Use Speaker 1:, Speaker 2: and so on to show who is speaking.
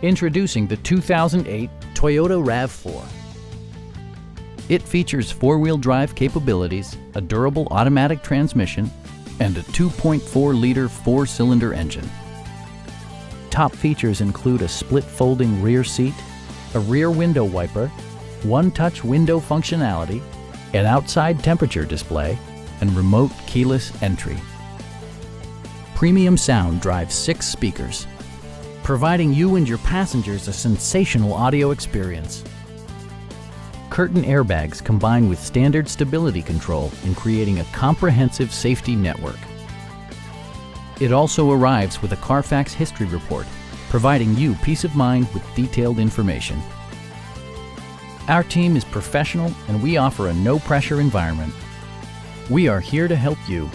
Speaker 1: Introducing the 2008 Toyota RAV4. It features four-wheel drive capabilities, a durable automatic transmission, and a 2.4-liter four-cylinder engine. Top features include a split folding rear seat, a rear window wiper, one-touch window functionality, an outside temperature display, and remote keyless entry. Premium sound drives 6 speakers, providing you and your passengers a sensational audio experience. Curtain airbags combine with standard stability control in creating a comprehensive safety network. It also arrives with a Carfax history report, providing you peace of mind with detailed information. Our team is professional and we offer a no-pressure environment. We are here to help you.